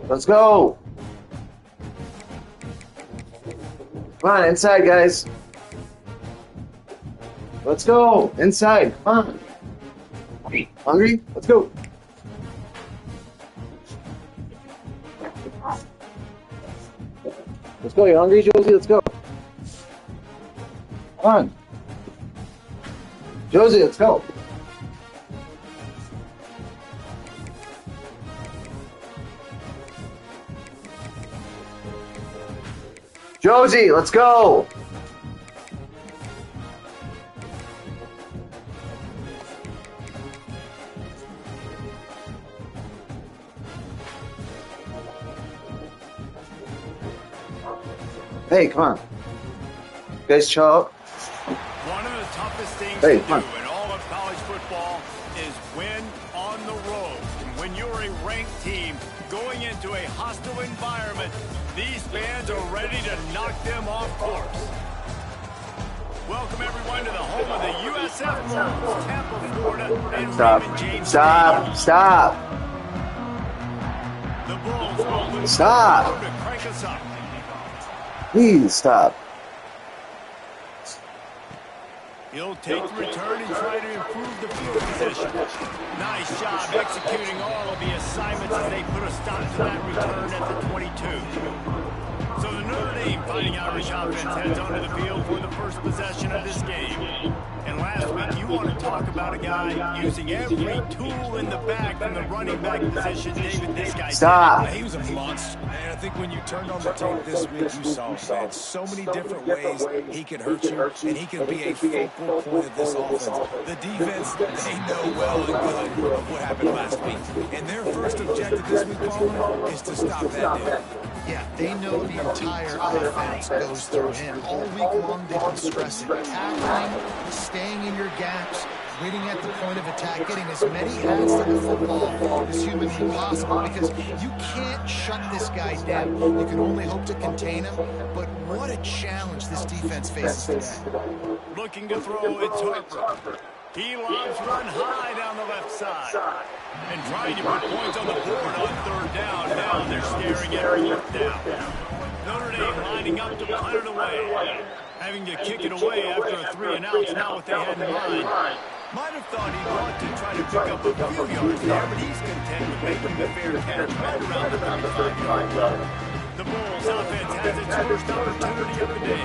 Let's go. Come on, inside, guys. Let's go. Inside. Come on. Hungry? Let's go. Let's go. You hungry, Josie? Let's go. Come on. Josie, let's go. Josie, let's go. Hey, come on. You guys chill out. One of the toughest things to do in all of college football is win on the road. When you're a ranked team going into a hostile environment, these fans are ready to knock them off course. Welcome everyone to the home of the USF Bulls, Tampa, Florida, and Raymond James. Stop. The Bulls will lose Stop. to crank us up. Please stop. He'll take the return and try to improve the field position. Nice job executing all of the assignments as they put a stop to that return at the 22. So the Notre Dame Fighting Irish offense heads onto the field for the first possession of this game. And last week, you want to talk about a guy using every tool in the bag from the running back position. David, this guy. Stop. He was a monster. And I think when you turned on the tape this week, you saw man, so many different ways he can hurt you, and he can be a focal point of this offense. The defense, they know well and good of what happened last week. And their first objective this week, Paul, is to stop that dude. Yeah, they know the entire offense goes through him. All week long, they've been stressing, tackling, staying in your gaps, waiting at the point of attack, getting as many hands to the football as humanly possible, because you can't shut this guy down. You can only hope to contain him, but what a challenge this defense faces today. Looking to throw, it's Harper. He loves run high down the left side. And trying to put points on the board on third down. Now they're staring at fourth down. Notre Dame lining up to punt it away. Having to kick it away after a 3-and-out's not what they had in mind. Might have thought he'd want to try to pick up a few yards there, but he's content with making the fair catch right around the 35-yard line. The Bulls offense has its first opportunity of the day.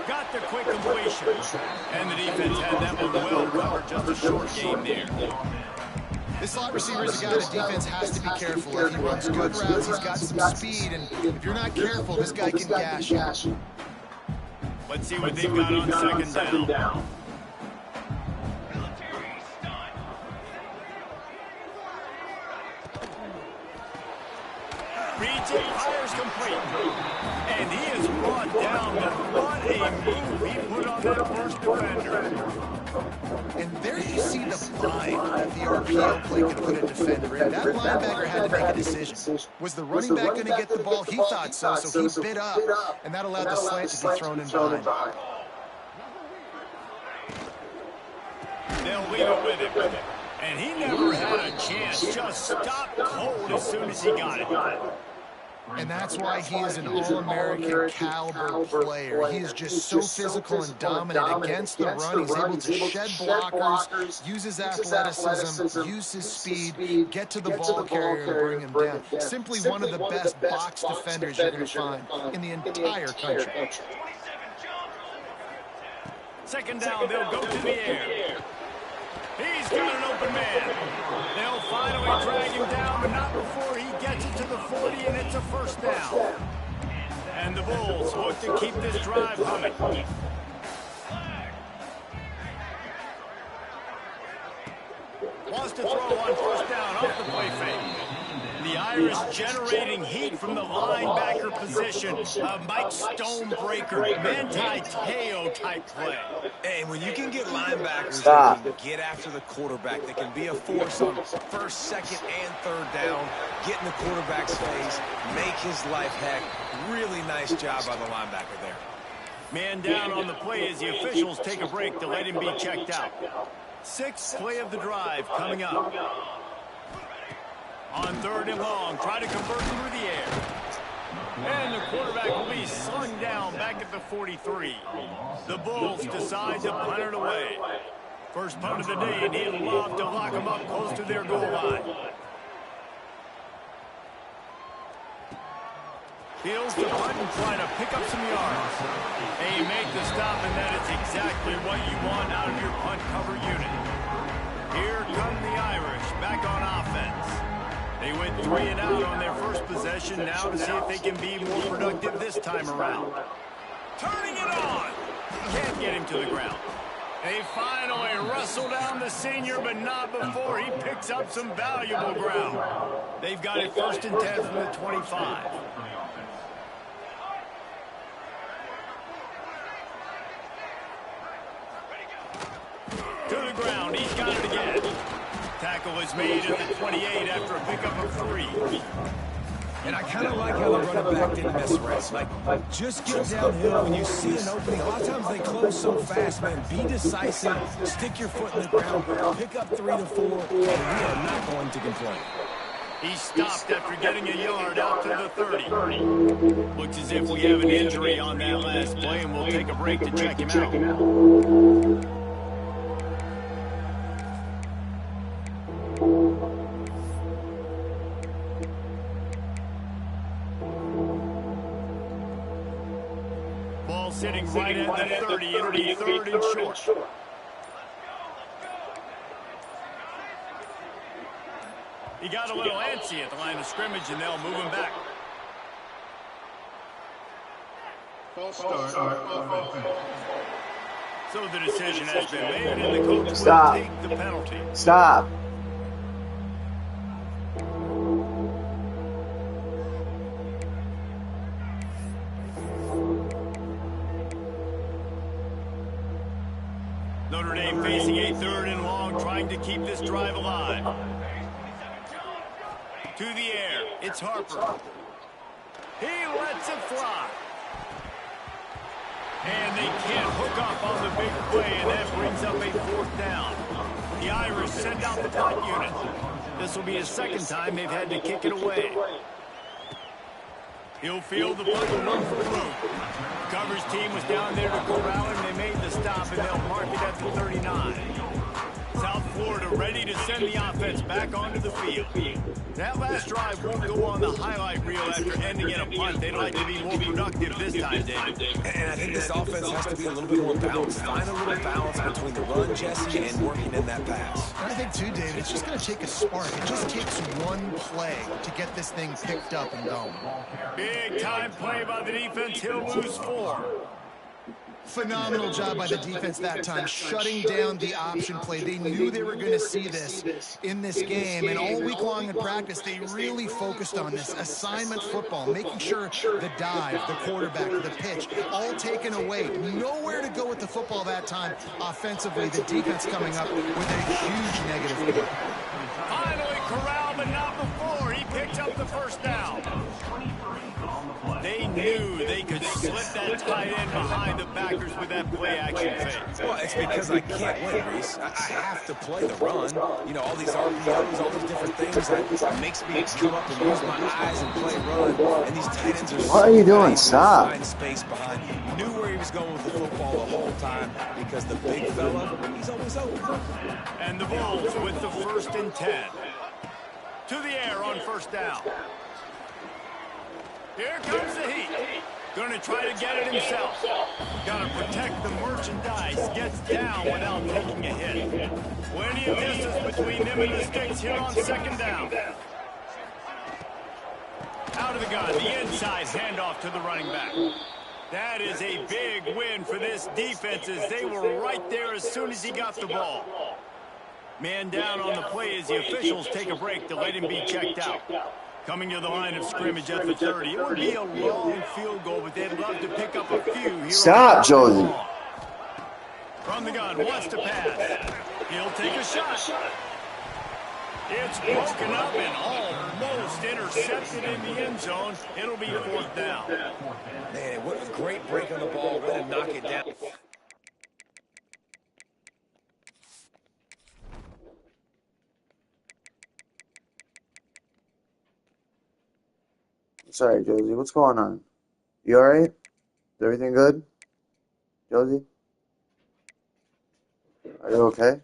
Got the quick completion. And the defense had that one well covered, just a short game there. This slot receiver is a guy the defense has to be careful of. He runs good routes, he's got some speed, and if you're not careful, this guy can gash you. Let's see what they've got on second down. Reads it, fires complete. And he is brought down, but what a move he put on that first defender. And there you see the bind the RPO play can put a defender in. That linebacker had to make a decision. Was the running back going to get the ball? He thought so, so he bit up, and that allowed the slant to be thrown in behind. They'll leave it with him. And he never had a chance, just stopped cold as soon as he got it. And that's why he is an All-American caliber player. He is just so physical and dominant against the run. He's able to shed blockers, use his athleticism, use his speed, get to the ball carrier and bring him down. Simply one of the best box defenders you're going to find in the entire country. Second down, they'll go to the air. He's got an open man. They'll finally drag him down, but not before he gets it to the 40, and it's a first down. And the Bulls look to keep this drive humming. Wants to throw on first down off the play fake. The Irish generating heat from the linebacker position. A Mike Stonebreaker, Manti-Teo type play. And when you can get linebackers that can get after the quarterback, that can be a force on first, second, and third down, get in the quarterback's face, make his life heck. Really nice job by the linebacker there. Man down on the play as the officials take a break to let him be checked out. Sixth play of the drive coming up. On 3rd and long, try to convert through the air. And the quarterback will be slung down back at the 43. The Bulls decide to punt it away. First punt of the day, and he'd love to lock them up close to their goal line. Fields the punt and try to pick up some yards. They make the stop, and that is exactly what you want out of your punt cover unit. Here come the Irish back on offense. They went 3 and out on their first possession, now to see if they can be more productive this time around. Turning it on. Can't get him to the ground. They finally wrestle down the senior, but not before he picks up some valuable ground. They've got it 1st and 10 from the 25. To the ground, he's got it again. Tackle is made at the 28 after a pickup of 3. And I kind of like how the running back didn't miss reps. Like, just get downhill when you see an opening. A lot of times they close so fast, man. Be decisive, stick your foot in the ground, pick up 3 to 4, and we are not going to complain. He stopped after getting a yard out to the 30. Looks as if we have an injury on that last play, and we'll take a break to check him out. Ball sitting right at the 30. It'll be 3rd and short. He got a little antsy at the line of scrimmage, and they'll move him back. False start. So the decision has been made, and the coach will take the penalty. Stop. Notre Dame facing a 3rd and long, trying to keep this drive alive. To the air, it's Harper. He lets it fly. And they can't hook up on the big play, and that brings up a 4th down. The Irish send out the punt unit. This will be his 2nd time they've had to kick it away. He'll field the punt and run for Root. Coverage team was down there to corral him. They made the stop, and they'll mark it at the 39. South Florida ready to send the offense back onto the field. That last drive won't go on the highlight reel after ending in a punt. They'd like to be more productive this time, David. And I think this offense has to be a little bit more balanced. Find a little balance between the run, Jesse, and working in that pass. I think, too, David, it's just going to take a spark. It just takes one play to get this thing picked up and going. Big-time play by the defense. He'll lose 4. Phenomenal job by the defense that time, shutting down the option play. They knew they were going to see this in this game, and all week long in practice, they really focused on this assignment football, making sure the dive, the quarterback, the pitch, all taken away. Nowhere to go with the football that time offensively. The defense coming up with a huge negative play. Finally corralled, but not before. He picked up the 1st down. They knew they could slip that tight end behind the backers with that play-action fake. Well, it's because I can't win, Reese. I have to play the run. You know, all these RPOs, all these different things that makes me come up and use my eyes and play run. And these tight ends are What are you doing? Stop. Find space behind. Knew where he was going with the football the whole time because the big fella, he's always open. And the Bulls with the 1st and 10. To the air on 1st down. Here comes the heat. Going to try to get it himself. Got to protect the merchandise. Gets down without taking a hit. Plenty of distance between them and the sticks here on 2nd down. Out of the gun, the inside handoff to the running back. That is a big win for this defense as they were right there as soon as he got the ball. Man down on the play as the officials take a break to let him be checked out. Coming to the line of scrimmage at the 30. It would be a long field goal, but they'd love to pick up a few here. Stop, Josie. From the gun, wants to pass. He'll take a shot. It's broken up and all almost intercepted in the end zone. It'll be 4th down. Man, what a great break on the ball. Way to knock it down. Sorry, Josie. What's going on? You alright? Is everything good? Josie? Are you okay?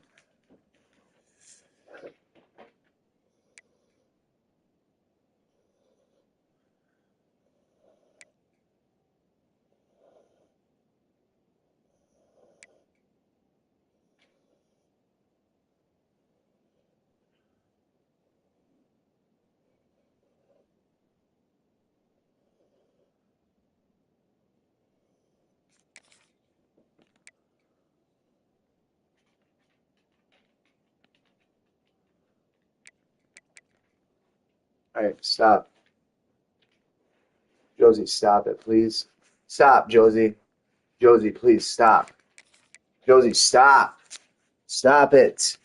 Alright, stop. Josie, stop it, please. Stop, Josie. Josie, please stop. Josie, stop. Stop it.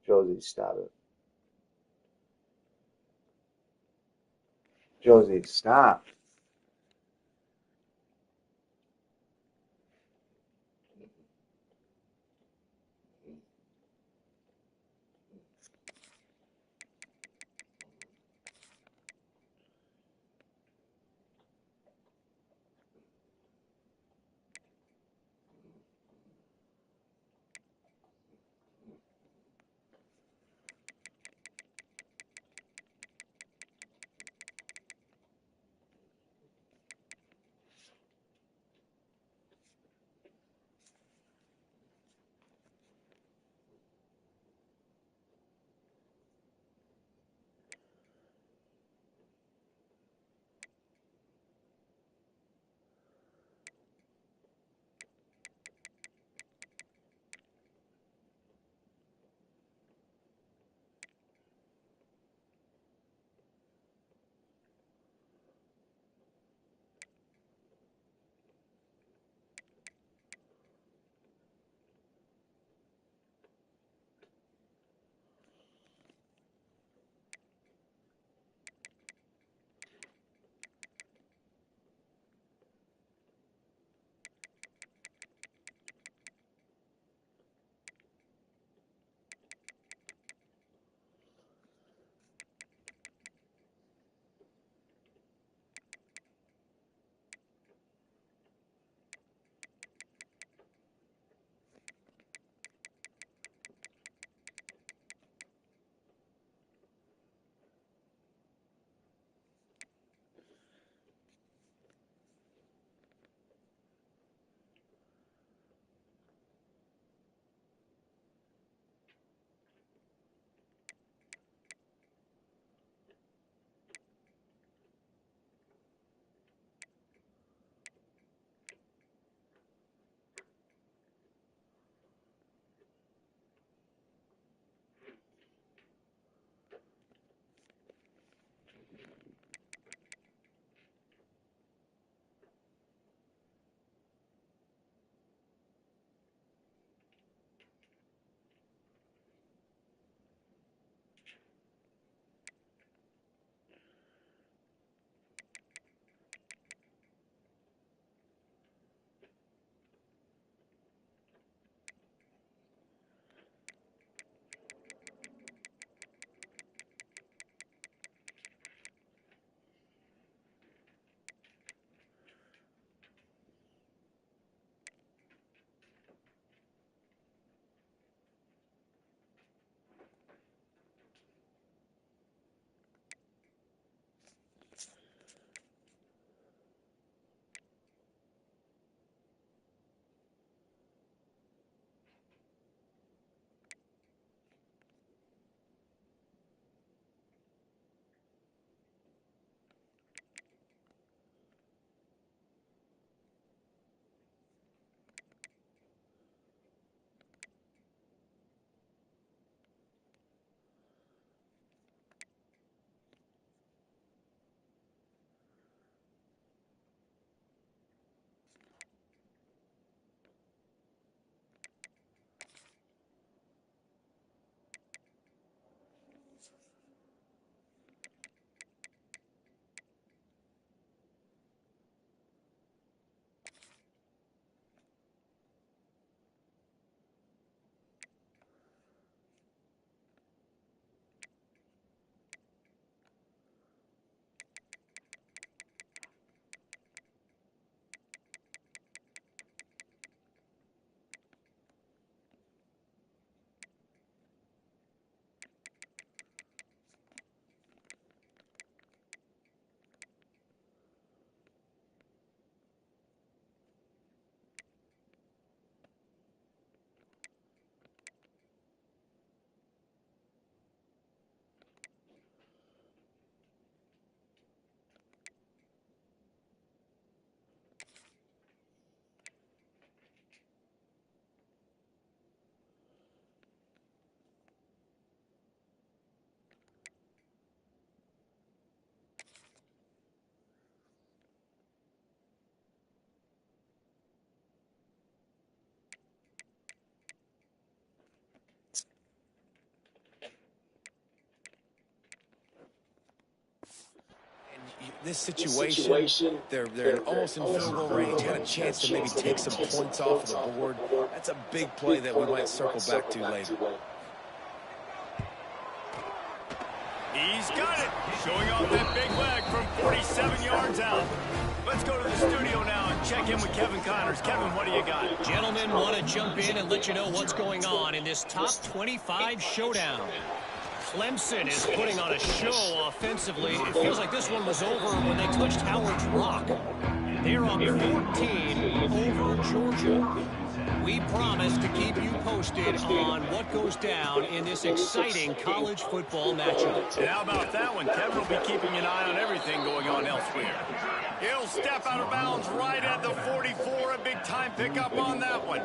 Josie, stop it. Josie, stop. this situation, they're almost in field goal range, got a chance to maybe take some points off of the board. That's a big play that we might circle back to later. He's got it, showing off that big leg from 47 yards out. Let's go to the studio now and check in with Kevin Connors. Kevin, what do you got? Gentlemen, want to jump in and let you know what's going on in this top 25 showdown. Clemson is putting on a show offensively. It feels like this one was over when they touched Howard's Rock. They're up 14 over Georgia. We promise to keep you posted on what goes down in this exciting college football matchup. And how about that one? Kevin will be keeping an eye on everything going on elsewhere. He'll step out of bounds right at the 44. A big-time pickup on that one.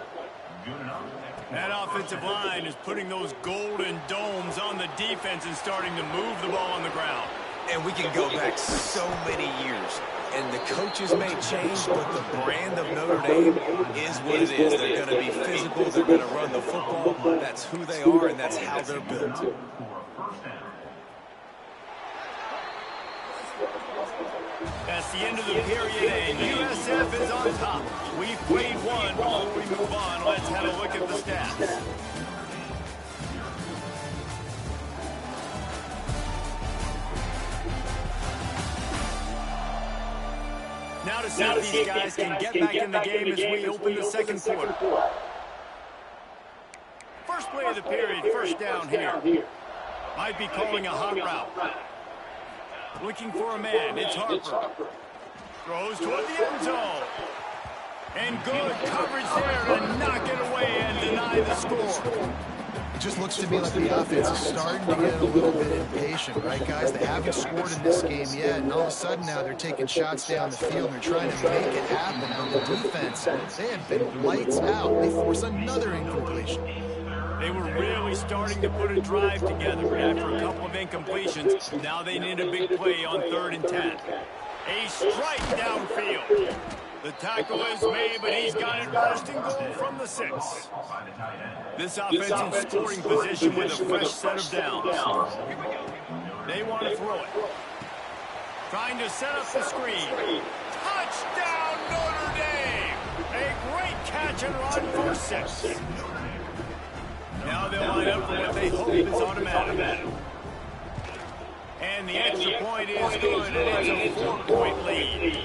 That offensive line is putting those golden domes on the defense and starting to move the ball on the ground. And we can go back so many years. And the coaches may change, but the brand of Notre Dame is what it is. They're going to be physical. They're going to run the football. That's who they are, and that's how they're built. That's the end of the period, and USF is on top. We've played one. Before we move on, let's have a look at the stats. Now to see if these guys can get back in the game as we open the second quarter. First play of the period, first down here. Might be calling a hot route. Looking for a man, it's Harper. Throws toward the end zone. And good coverage there to knock it away and deny the score. It just looks to me like the offense is starting to get a little bit impatient, right, guys? They haven't scored in this game yet, and all of a sudden now they're taking shots down the field and they're trying to make it happen. And the defense, they have been lights out. They force another incompletion. They were really starting to put a drive together, but after a couple of incompletions, now they need a big play on 3rd and 10. A strike downfield. The tackle is made, but he's got it first and goal from the 6. This offense in scoring position with a fresh set of downs. They want to throw it. Trying to set up the screen. Touchdown, Notre Dame! A great catch and run for 6. Now they'll line up for what they hope is automatic. And the extra point is good, and it's a 4-point lead.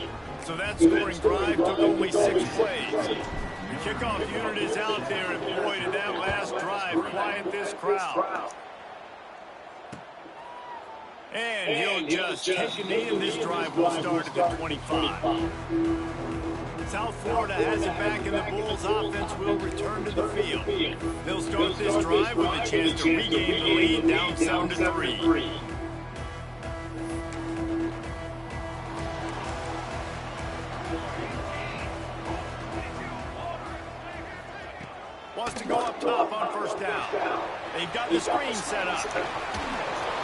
So that scoring drive took only 6 plays. The kickoff unit is out there, and boy, did that last drive quiet this crowd. And he'll just take a knee, and this drive will start at the 25. South Florida has it back, and the Bulls offense will return to the field. They'll start this drive with a chance to regain the lead down 7-3. Wants to go up top on first down. They've got the screen set up.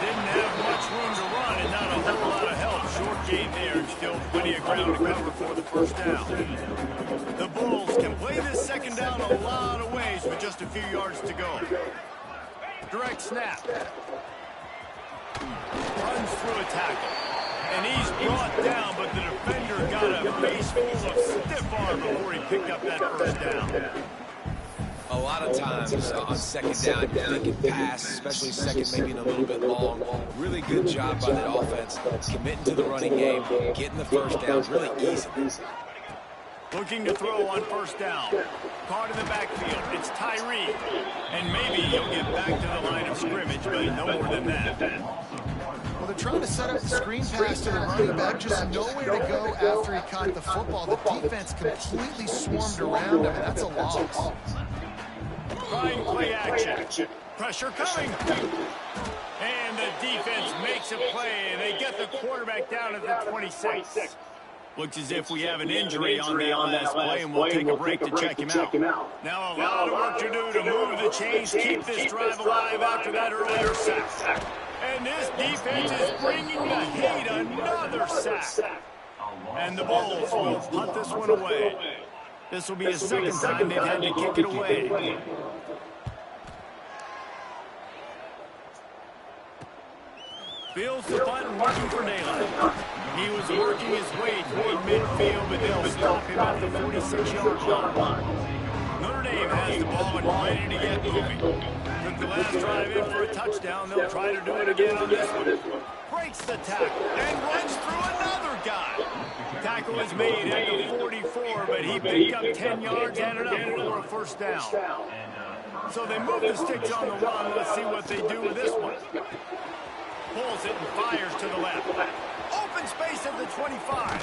Didn't have much room to run and not a whole lot of help. Short gain there and still plenty of ground to cover for the first down. The Bulls can play this second down a lot of ways with just a few yards to go. Direct snap. Runs through a tackle. And he's brought down, but the defender got a face full of stiff arm before he picked up that first down. A lot of times on second down, you're thinking pass, especially second, maybe a little bit long. Really good job by the offense, committing to the running game, getting the first down, really easy. Looking to throw on first down. Caught in the backfield. It's Tyree. And maybe he'll get back to the line of scrimmage, but no more than that. Well, they're trying to set up the screen pass to the running back, just nowhere to go after he caught the football. The defense completely swarmed around him, and that's a loss. Trying play action. Pressure coming. And the defense makes a play, and they get the quarterback down at the 26. Looks as if we have an injury on that last play, and we'll take a break to check him out. Now a lot of work to do to move the chains, keep this drive alive after that earlier sack. And this defense is bringing the heat, another sack. And the Bulls will punt this one away. This will be the second time they've had to kick it away. Feels the button, working for daylight. He was working his way toward midfield, but they'll stop him at the 46-yard line. Notre Dame has the ball and ready to get moving. Took the last drive in for a touchdown. They'll try to do it again on this one. Breaks the tackle and runs through another guy. Tackle is made at the 44, but he picked up 10 yards and enough for a first down. So they move the sticks on the run. Let's see what they do with this one. Pulls it and fires to the left. Open space at the 25.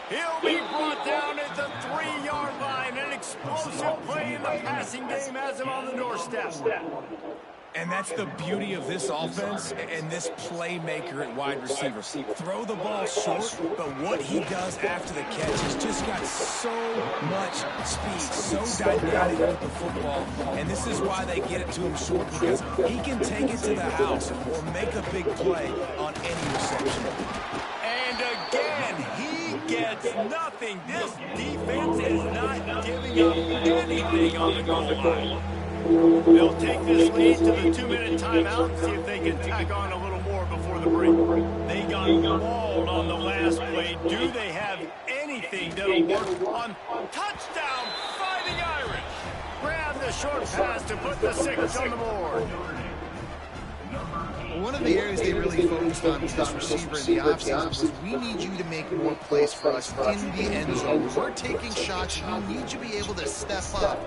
He'll be brought down at the 3-yard line. An explosive play in the passing game has him on the doorstep. And that's the beauty of this offense and this playmaker at wide receiver. Throw the ball short, but what he does after the catch has just got so much speed, so dynamic with the football. And this is why they get it to him short, because he can take it to the house or make a big play on any reception. And again, he gets nothing. This defense is not giving up anything on the goal line. They'll take this lead to the 2-minute timeout and see if they can tack on a little more before the break. They got mauled on the last play. Do they have anything that'll work on touchdown Fighting Irish? Grab the short pass to put the 6 on the board. One of the areas they really focused on with this receiver in the offseason was, we need you to make more plays for us in the end zone. We're taking shots. We need you to be able to step up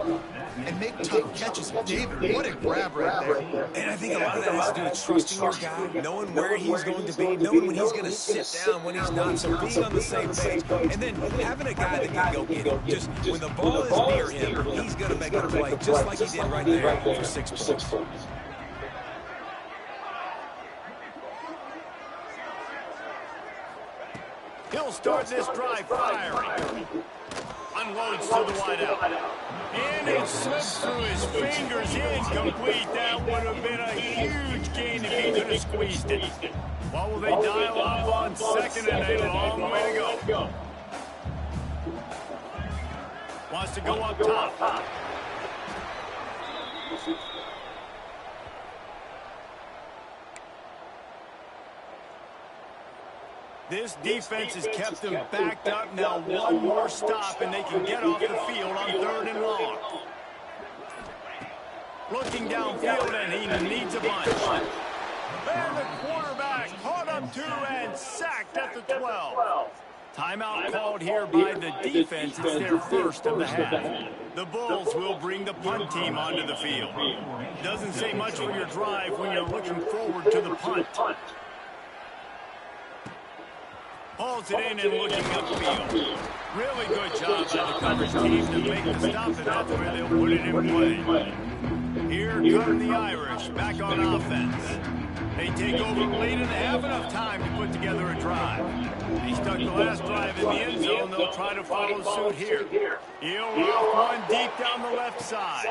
and make tough catches. David, what a grab right there. And I think a lot of that has to do with trusting your guy, knowing where he's going to be, knowing when he's going to sit down, when he's not, so being on the same page. And then having a guy that can go get him. Just when the ball is near him, he's going to make a play, just like he did right there for 6 points. He'll start this drive firing. Unloads to the wideout. And it slips through his fingers, incomplete. That would have been a huge gain if he could have squeezed it. What will they dial up on second and a long way to go? Wants to go up top. This defense has kept them backed up. Now one more stop, and they can get off the field on 3rd and long. Looking downfield, and he needs a bunch. And the quarterback caught up 2 and sacked at the 12. Timeout called here by the defense. It's their first of the half. The Bulls will bring the punt team onto the field. Doesn't say much for your drive when you're looking forward to the punt. Hauls it in and looking upfield. Really good job by the coverage team to make the stop, and that's where they'll put it in play. Here come the Irish back on offense. They take over late and have enough time to put together a drive. They stuck the last drive in the end zone. They'll try to follow suit here. He'll off one deep down the left side.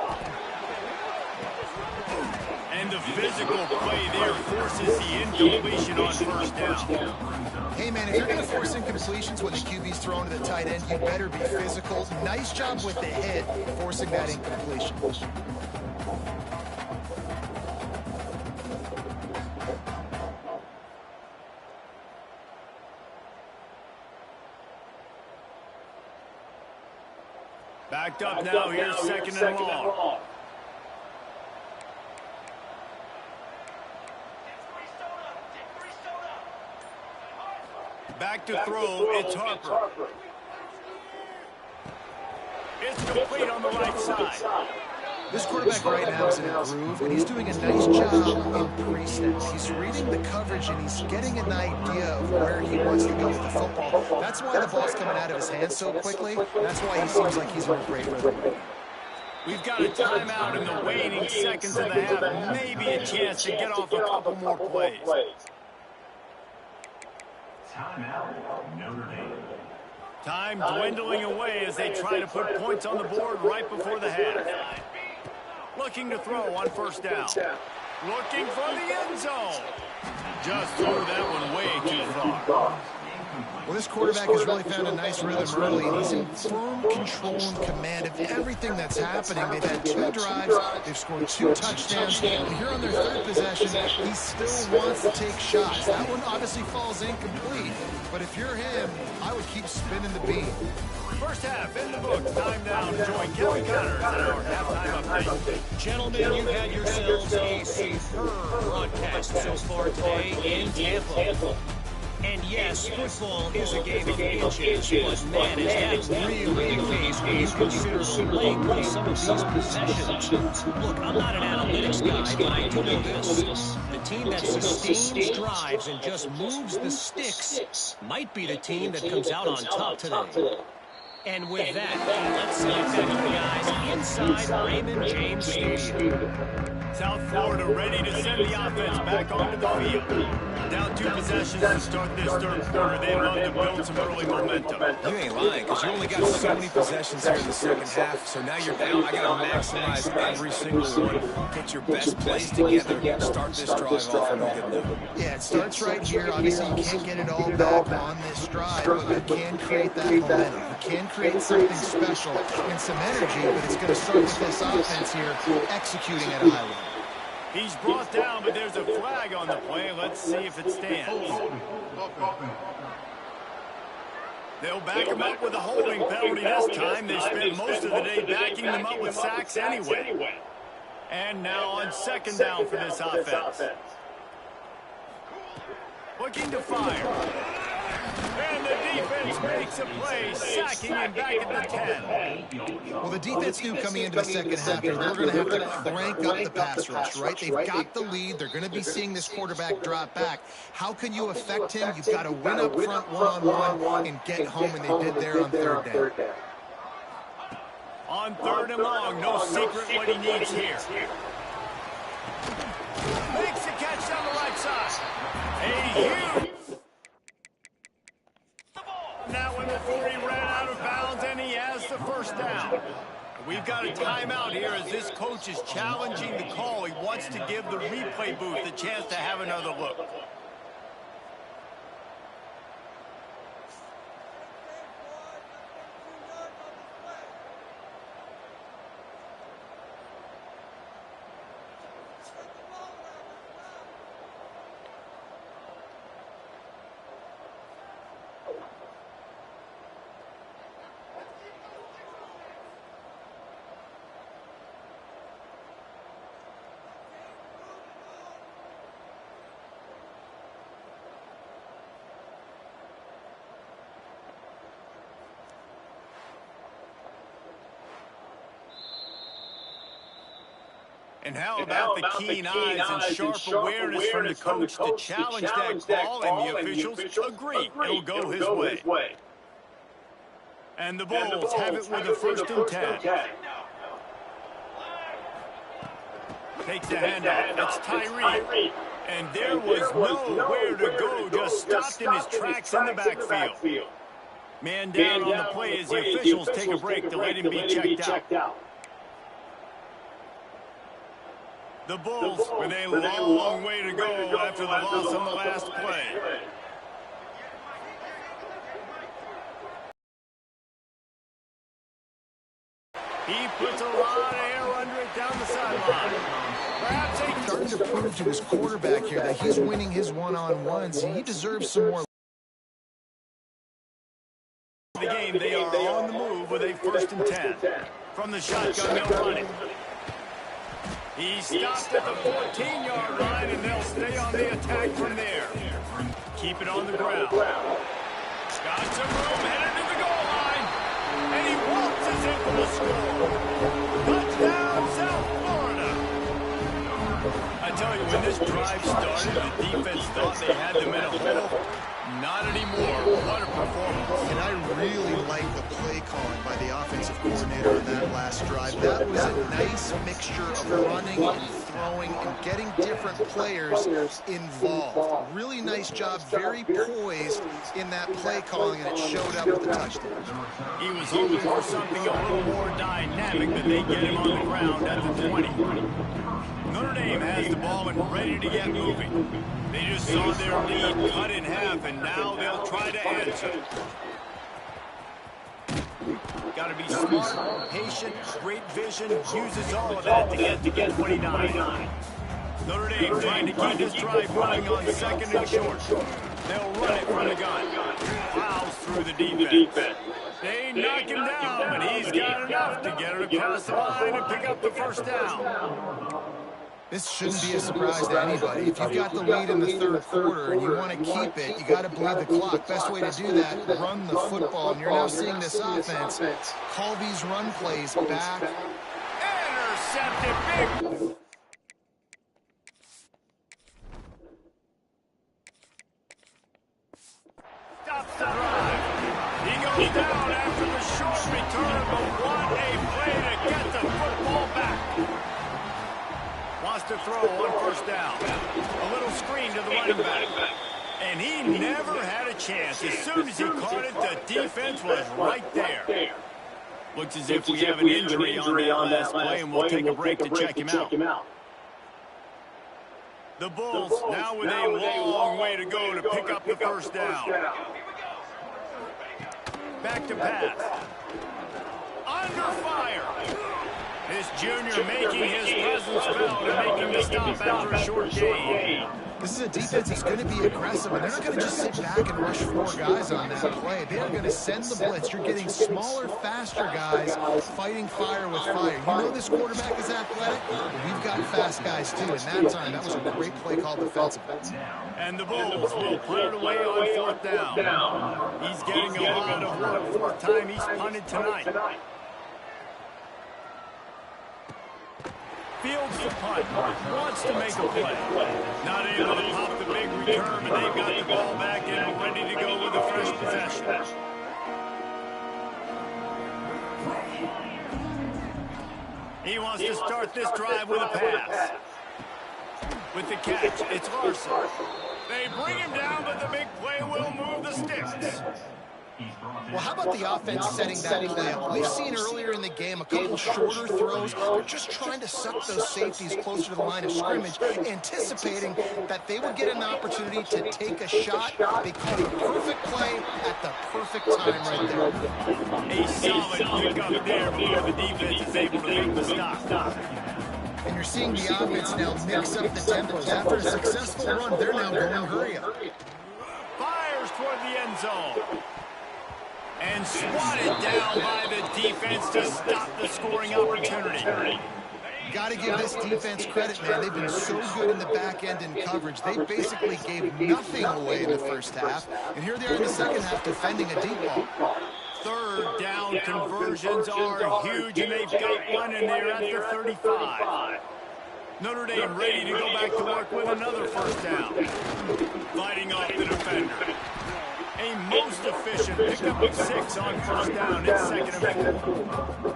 And the physical play there forces the incompletion on first down. Hey, man, if you're going to force incompletions when the QB's thrown to the tight end, you better be physical. Nice job with the hit, forcing that incompletion. Backed up now, here's 2nd and long. Back to throw, it's Harper. It's complete on the right side. This quarterback right now is in a groove, and he's doing a nice job in pre-snap. He's reading the coverage, and he's getting an idea of where he wants to go with the football. That's why the ball's coming out of his hands so quickly. That's why he seems like he's in a great rhythm. We've got a timeout in the waning seconds of the half. Maybe a chance to get off a couple more plays. Time dwindling away as they try to put points on the board right before the half. Looking to throw on first down. Looking for the end zone. Just threw that one way too far. Well, this quarterback has really found a nice rhythm early, and he's in firm control and command of everything that's happening. They've had 2 drives, they've scored 2 touchdowns, and here on their 3rd possession, he still wants to take shots. That one obviously falls incomplete, But if you're him, I would keep spinning the beat. First half in the books. Time now to join Kevin Connors in our halftime update. Gentlemen, you've had yourselves a superb broadcast so far today in Tampa. And yes, football is a game of inches, but man, is that really the case when you consider the length of some of these possessions. Look, I'm not an analytics guy, but I do know this. The team that sustains drives and just moves the sticks might be the team that comes out on top today. And with that, let's get back to the guys inside Raymond James Stadium. South Florida ready to send the offense back onto the field. Down 2 possessions to start this third quarter. They love to build some early momentum. You ain't lying, because you only got so many possessions here in the second half, so now you're down. I got to maximize every single one. Get your best plays together. Start this drive off on a good note. Yeah, it starts right here. Obviously, you can't get it all back on this drive, but you can create that momentum. You can create something special and some energy, but it's going to start with this offense here executing at a high level. He's brought down, but there's a flag on the play. Let's see if it stands. They'll back him up with a holding penalty this time. They spent most of the day backing them up with sacks anyway. And now on second down for this offense. Looking to fire. And the defense makes a play, sacking him back at the 10. Well, the defense knew coming into the second half here, they're going to have to crank up the pass rush, right? They've got the lead. They're going to be seeing this quarterback drop back. How can you affect him? You've got to win up front one-on-one and get home, and they did there on third down. On third and long, no secret what he needs here. Makes a catch down the right side. A huge... That one before he ran out of bounds, and he has the first down. We've got a timeout here as this coach is challenging the call. He wants to give the replay booth a chance to have another look. And how about the keen eyes and sharp awareness from the coach to challenge that call, and the officials agree it'll go his way. And the Bulls have it with a first and 10. Takes the handoff. That's Tyree. And there was nowhere to go, just stopped in his tracks in the backfield. Man down on the play as the officials take a break to let him be checked out. The Bulls with a long way to go after the loss on the last play. He puts a lot of air under it down the sideline. Perhaps he's Starting to prove to his quarterback here that he's winning his one-on-ones. He deserves some more. The game, they are on the move with a first and 10. From the shotgun, they'll run it. He stopped at the 14-yard line, and they'll stay on the attack from there. Keep it on the ground. Got some room, headed to the goal line. And he waltzes in for the score. Touchdown, South Florida. I tell you, when this drive started, the defense thought they had them in a hole. Not anymore. What a performance. And I really like the play calling by the offensive coordinator on that last drive. That was a nice mixture of running and throwing and getting different players involved. Really nice job, very poised in that play calling, and it showed up with the touchdown. He was hoping for something a little more dynamic, but they get him on the ground at the 20. Notre Dame has the ball and ready to get moving. They just saw their lead cut in half, and now they'll try to answer. Got to be smart, patient, great vision, uses all of that to get 29. Notre Dame trying to keep this drive running on second and short. They'll run it from the gun. Plows through the defense. They knock him down, but he's got enough to get it across the line and pick up the first down. This shouldn't be a surprise to anybody. If you've got the lead in the third quarter and you want to keep it, you got to bleed the clock. Best way to do that, run the football. And you're now seeing this offense call these run plays back. Intercepted. Big. Stops the drive. He goes down after the short return, but what a play to get the football back. Wants to throw on first down. A little screen to the running back. And he never had a chance. As soon as he caught it, the defense was right there. Looks as if we have an injury on that last play, and we'll take a break to check him out. The Bulls now with a long way to go to pick up the first down. Back to pass. Under fire. This junior making his presence felt and making the stop after a short gain. This is a defense that's going to be aggressive, and they're not going to just sit back and rush 4 guys on that play. They are going to send the blitz. You're getting smaller, faster guys fighting fire with fire. You know this quarterback is athletic, but we've got fast guys too. And that time, that was a great play called defensively. And the Bulls will punt it away on fourth down. He's getting a lot of work. Fourth time he's punted tonight. Fields the punt, wants to make a play. Not able to pop the big return, but they've got the ball back and ready to go with a fresh possession. He wants to start this drive with a pass. With the catch, it's Larson. They bring him down, but the big play will move the sticks. Well, how about the offense setting that play up? We've seen earlier in the game a couple shorter throws. They're just trying to suck those safeties closer to the line of scrimmage, anticipating that they would get an opportunity to take a shot. They call a perfect play at the perfect time right there. A solid pickup there before the defense is able to make the stop. And you're seeing the offense now mix up the tempos. After a successful run, they're now going hurry up. Fires toward the end zone. And swatted down by the defense to stop the scoring opportunity. Got to give this defense credit, man. They've been so good in the back end in coverage. They basically gave nothing away in the first half. And here they are in the second half defending a deep ball. Third down conversions are huge, and they've got one, and they're at the 35. Notre Dame ready to go back to work with another first down. Fighting off the defender. A most efficient pickup of 6 on first down. It's 2nd and 4.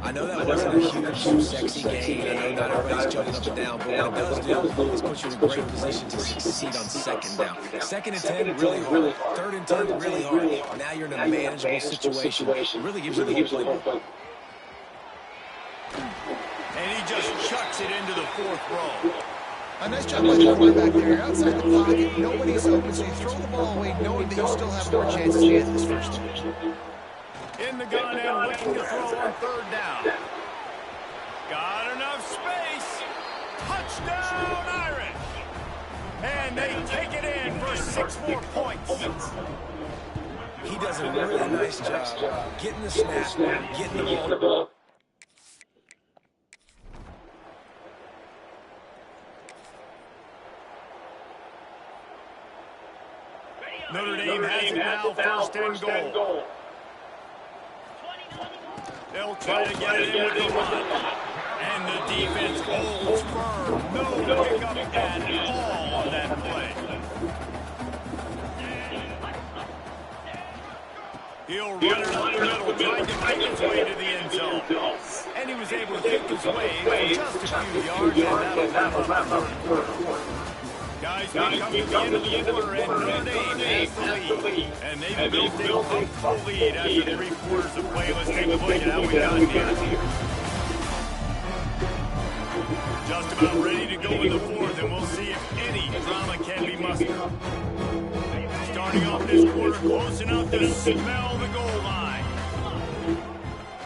I know that wasn't a huge, sexy gain. I know not everybody's jumping up and down, but what it does do is put you in a great position to succeed on 2nd down. 2nd and 10, really hard. 3rd and 10, really hard. Now you're in a manageable situation. It really gives you the whole playbook. And he just chucks it into the 4th row. A nice job by the quarterback there. You're outside the pocket. Nobody's open, so you throw the ball away knowing that you still have more chances to get this first down. In the gun and looking to throw on 3rd down. Got enough space. Touchdown, Irish. And they take it in for 6 more points. He does a really nice job getting the snap, getting the ball. Notre Dame has it now, 1st and goal. They'll try to get it in with the run. And the defense holds firm. No pickup at all on that play. He'll run it up the middle, trying to make his way to the end zone. And he was able to kick his way for just a few yards, and that'll wrap up the 3rd quarter. Guys, we come to the end of the quarter, and Notre Dame has the lead. And they've built a comfortable lead after 3 quarters of play. Let's take a look at how we got here. Just about ready to go in the 4th, and we'll see if any drama can be mustered. Starting off this quarter close enough to smell the goal line.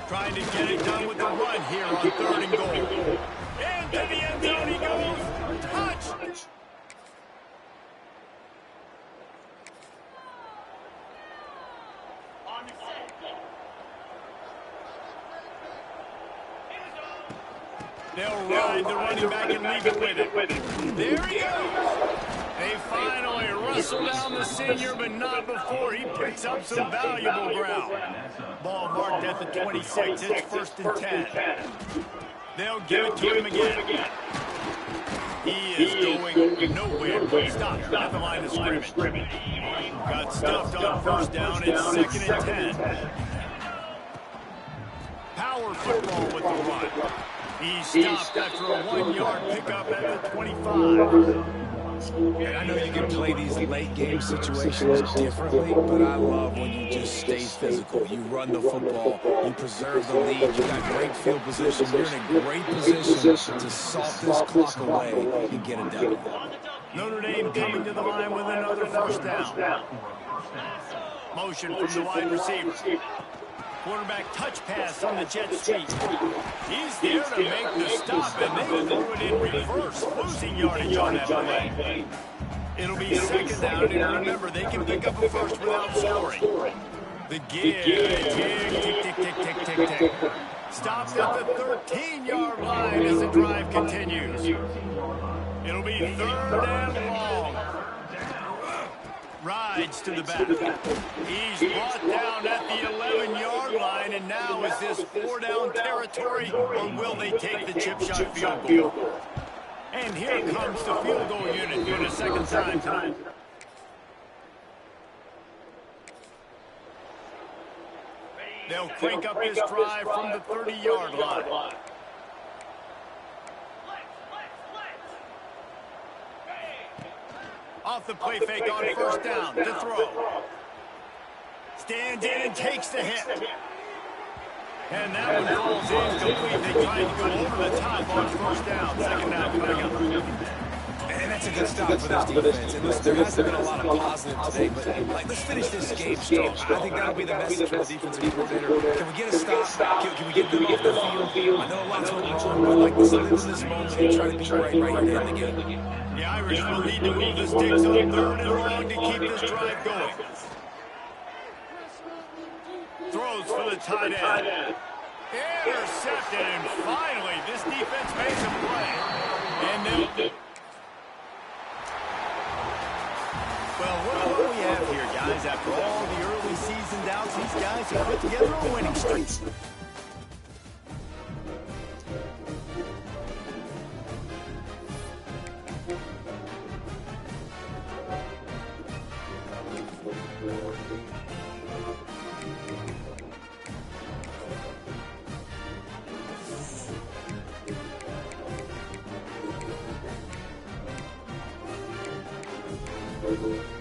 Trying to get it done with the run here on 3rd and goal. Into the end zone he goes. Touch! They'll ride the running back and leave it with it. There he goes. They finally wrestle down the senior, but not before he picks up some valuable ground. Ball marked at the 26. It's 1st and 10. They'll give it to him again. He is going nowhere. Stop at the line of scrimmage. Got stuffed on 1st down. It's 2nd and 10. Power football with the run. He stopped after a 1-yard pickup at the 25. And I know you can play these late game situations differently, but I love when you just stay physical. You run the football, you preserve the lead, you got great field position, you're in a great position to salt this clock away and get it done. Notre Dame coming to the line with another 1st down. Motion from the wide receiver. Quarterback touch pass on the jet sweep. He's there to make the stop, and they threw it in reverse, losing yardage on that play. It'll be 2nd down, and remember, they can pick up a 1st without scoring. The give, tick, tick, tick, tick, tick, tick. Stops at the 13-yard line as the drive continues. It'll be 3rd and long. Rides to the back. He's brought down at the 11-yard line, and now is this 4-down territory, or will they take the chip shot field goal? And here comes the field goal unit for the 2nd time tonight. They'll crank up this drive from the 30-yard line. Off the play fake on 1st down to throw. Stands in and takes the hit. And that one falls incomplete. They tried to go over the top on 1st down. 2nd down coming up. And that's a good stop for this defense. And listen, there hasn't been a lot of positive today, but let's finish this game strong. I think that'll be the message from the defensive coordinator. Can we get a stop? Can we get them off the field? I know a lot's going wrong, but let's live in this moment and try to be right here in the game. The Irish will need to move the sticks on 3rd and long to keep this drive going. Throws for the tight end. Intercepted, and finally, this defense makes a play. And they'll... Well, what do we have here, guys? After all the early season doubts, these guys have put together a winning streak. Thank you.